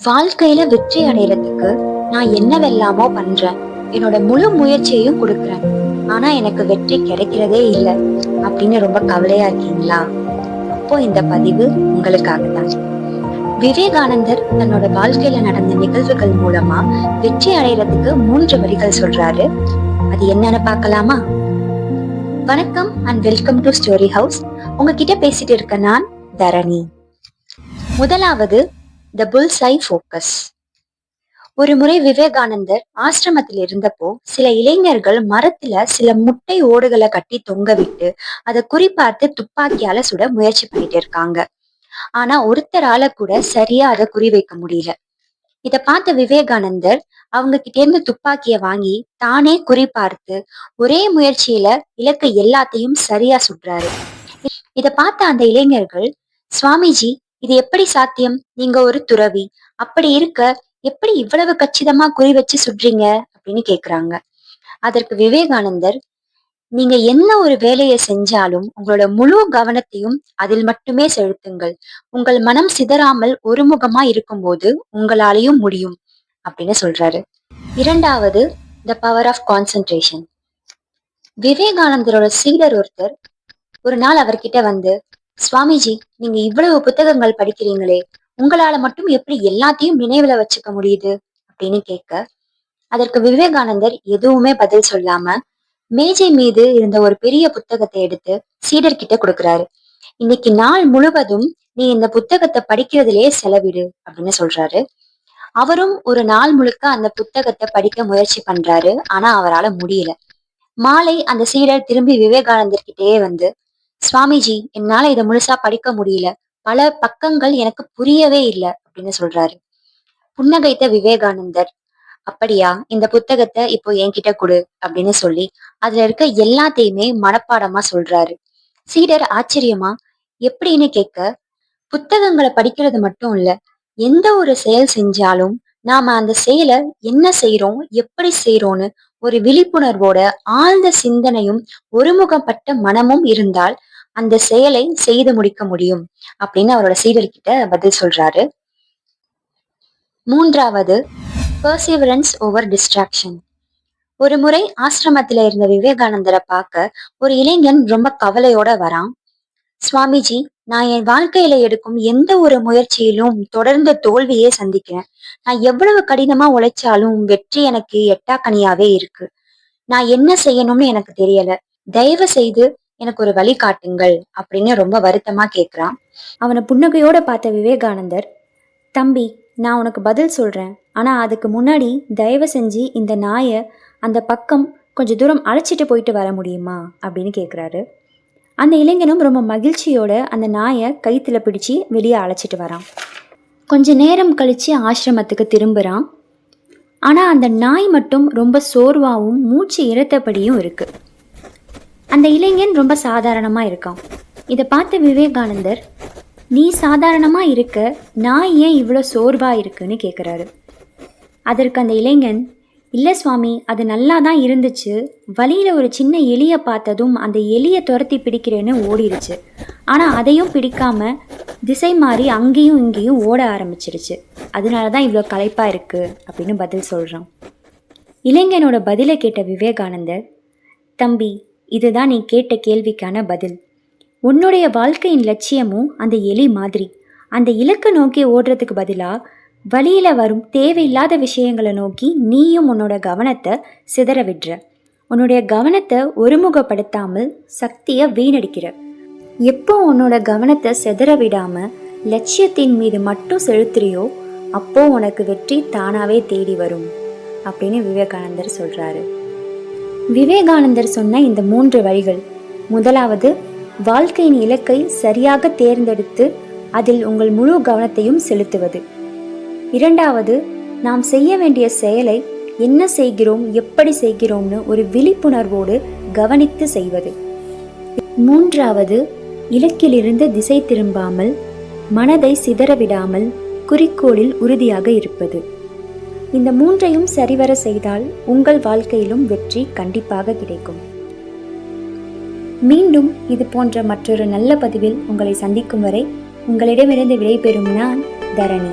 வாழ்க்கையில வெற்றி அடையறதுக்கு நான் என்னவெல்லாமோ பண்றேன், என்னோட முழு முயற்சியையும் கொடுக்குறேன். ஆனா எனக்கு வெற்றி கிடைக்கிறதே இல்லை அப்படின்னு ரொம்ப கவலையா இருக்கீங்களா? அப்போ இந்த பதிவு உங்களுக்காக தான். விவேகானந்தர் தன்னோட வாழ்க்கையில நடந்த நிகழ்வுகள் மூலமா வெற்றி அடையறதுக்கு 3 வரிகள் சொல்றாரு. அது என்னன்னு பார்க்கலாமா? வணக்கம் and welcome to story house. உங்ககிட்ட பேசிட்டு இருக்க நான் தரணி. முதலாவது, த புல்ஸ்ஐ ஃபோக்கஸ். ஒரு முறை விவேகானந்தர் ஆசிரமத்தில் இருந்தப்போ சில இளைஞர்கள் மரத்துல சில முட்டை ஓடுகளை கட்டி தொங்க விட்டு அதை குறிப்பார்த்து துப்பாக்கியால சுட முயற்சி பண்ணிட்டு இருக்காங்க. ஆனா ஒருத்தரால கூட சரியா அதை குறி வைக்க முடியல. இத பார்த்த விவேகானந்தர் அவங்க கிட்ட இருந்து துப்பாக்கிய வாங்கி தானே குறிப்பார்த்து ஒரே முயற்சியில இலக்கு எல்லாத்தையும் சரியா சுடுறாரு. இத பார்த்த அந்த இளைஞர்கள், சுவாமிஜி, இது எப்படி சாத்தியம்? நீங்க ஒரு துறவி, அப்படி இருக்க எப்படி இவ்வளவு கச்சிதமா குறி வச்சு சுடுறீங்க அப்படின்னு கேக்குறாங்க. அதற்கு விவேகானந்தர், நீங்க என்ன ஒரு வேலையை செஞ்சாலும் உங்களோட முழு கவனத்தையும் அதில் மட்டுமே செலுத்துங்கள். உங்கள் மனம் சிதறாமல் ஒருமுகமா இருக்கும்போது உங்களாலையும் முடியும் அப்படின்னு சொல்றாரு. இரண்டாவது, த பவர் ஆஃப் கான்சென்ட்ரேஷன். விவேகானந்தரோட சீடர் ஒருத்தர் ஒரு நாள் அவர்கிட்ட வந்து, சுவாமிஜி, நீங்க இவ்வளவு புத்தகங்கள் படிக்கிறீங்களே, உங்களால மட்டும் எப்படி எல்லாத்தையும் நினைவுல வச்சுக்க முடியுது அப்படின்னு கேட்க, அதற்கு விவேகானந்தர் எதுவுமே பதில் சொல்லாம மேஜை மீது இருந்த ஒரு பெரிய புத்தகத்தை எடுத்து சீடர்கிட்ட கொடுக்குறாரு. இன்னைக்கு நாள் முழுவதும் நீ இந்த புத்தகத்தை படிக்கிறதுலயே செலவிடு அப்படின்னு சொல்றாரு. அவரும் ஒரு நாள் முழுக்க அந்த புத்தகத்தை படிக்க முயற்சி பண்றாரு. ஆனா அவரால முடியல. மாலை அந்த சீடர் திரும்பி விவேகானந்தர் கிட்டேயே வந்து, சுவாமிஜி, என்னால இதை முழுசா படிக்க முடியல, பல பக்கங்கள் எனக்கு புரியவே இல்லை அப்படின்னு சொல்றாரு. புன்னகைத்த விவேகானந்தர், அப்படியா, இந்த புத்தகத்தை இப்போ என்கிட்ட கொடு அப்படின்னு சொல்லி அதுல இருக்க எல்லாத்தையுமே மனப்பாடமா சொல்றாரு. சீடர் ஆச்சரியமா எப்படின்னு கேட்க, புத்தகங்களை படிக்கிறது மட்டும் இல்ல, எந்த ஒரு செயல் செஞ்சாலும் நாம அந்த செயலை என்ன செய்யறோம், எப்படி செய்யறோம்னு ஒரு விழிப்புணர்வோட ஆழ்ந்த சிந்தனையும் ஒருமுகப்பட்ட மனமும் இருந்தால் அந்த செயலை செய்து முடிக்க முடியும் அப்படின்னு அவரோட சீடர்கிட்ட பதில் சொல்றாரு. மூன்றாவது, பெர்சிவரன்ஸ் ஓவர் டிஸ்ட்ராக்ஷன். ஒரு முறை ஆசிரமத்துல இருந்த விவேகானந்தரை பார்க்க ஒரு இளைஞன் ரொம்ப கவலையோட வரான். சுவாமிஜி, நான் என் வாழ்க்கையில எடுக்கும் எந்த ஒரு முயற்சியிலும் தொடர்ந்து தோல்வியே சந்திக்கிறேன். நான் எவ்வளவு கடினமா உழைச்சாலும் வெற்றி எனக்கு எட்டாக்கனியாவே இருக்கு. நான் என்ன செய்யணும்னு எனக்கு தெரியல. தயவு செய்து எனக்கு ஒரு வழி காட்டுங்கள் அப்படின்னு ரொம்ப வருத்தமா கேக்குறான். அவனை புன்னகையோட பார்த்த விவேகானந்தர், தம்பி, நான் உனக்கு பதில் சொல்றேன். ஆனா அதுக்கு முன்னாடி தயவு செஞ்சு இந்த நாயை அந்த பக்கம் கொஞ்ச தூரம் அழைச்சிட்டு போயிட்டு வர முடியுமா அப்படின்னு கேட்குறாரு. அந்த இளைஞனும் ரொம்ப மகிழ்ச்சியோட அந்த நாயை கயித்துல பிடிச்சி வெளியே அழைச்சிட்டு வரான். கொஞ்ச நேரம் கழிச்சு ஆசிரமத்துக்கு திரும்புறான். ஆனா அந்த நாய் மட்டும் ரொம்ப சோர்வாகவும் மூச்சு இறைத்தபடியும் இருக்கு. அந்த இளைஞன் ரொம்ப சாதாரணமா இருக்கான். இதை பார்த்த விவேகானந்தர், நீ சாதாரணமா இருக்க, நாய் ஏன் இவ்வளோ சோர்வா இருக்குன்னு கேட்குறாரு. அதற்கு அந்த இளைஞன், இல்லை சுவாமி, அது நல்லா தான் இருந்துச்சு. வழியில் ஒரு சின்ன எலியை பார்த்ததும் அந்த எலியை துரத்தி பிடிக்கிறேன்னு ஓடிடுச்சு. ஆனால் அதையும் பிடிக்காம திசை மாறி அங்கேயும் இங்கேயும் ஓட ஆரம்பிச்சிருச்சு. அதனால தான் இவ்வளோ களைப்பாக இருக்குது அப்படின்னு பதில் சொல்கிறான். இளைஞனோட பதிலை கேட்ட விவேகானந்தர், தம்பி, இதுதான் நீ கேட்ட கேள்விக்கான பதில். உன்னுடைய வாழ்க்கையின் லட்சியமும் அந்த எலி மாதிரி. அந்த இலக்கை நோக்கி ஓடுறதுக்கு பதிலாக வழியில் வரும் தேவையில்லாத விஷயங்களை நோக்கி நீயும் உன்னோட கவனத்தை சிதற விடுற. உன்னுடைய கவனத்தை ஒருமுகப்படுத்தாமல் சக்தியை வீணடிக்கிற. எப்போ உன்னோட கவனத்தை சிதற விடாமல் லட்சியத்தின் மீது மட்டும் செலுத்துறியோ அப்போ உனக்கு வெற்றி தானாகவே தேடி வரும் அப்படின்னு விவேகானந்தர் சொல்கிறாரு. விவேகானந்தர் சொன்ன இந்த 3 வரிகள், முதலாவது, வாழ்க்கையின் இலக்கை சரியாக தேர்ந்தெடுத்து அதில் உங்கள் முழு கவனத்தையும் செலுத்துவது. இரண்டாவது, நாம் செய்ய வேண்டிய செயலை என்ன செய்கிறோம், எப்படி செய்கிறோம்னு ஒரு விழிப்புணர்வோடு கவனித்து செய்வது. மூன்றாவது, இலக்கிலிருந்து திசை திரும்பாமல் மனதை சிதறவிடாமல் குறிக்கோளில் உறுதியாக இருப்பது. இந்த 3ஐயும் சரிவர செய்தால் உங்கள் வாழ்க்கையிலும் வெற்றி கண்டிப்பாக கிடைக்கும். மீண்டும் இது போன்ற மற்றொரு நல்ல பதிவில் உங்களை சந்திக்கும் வரை உங்களிடமிருந்து விடைபெறும் நான் தரணி.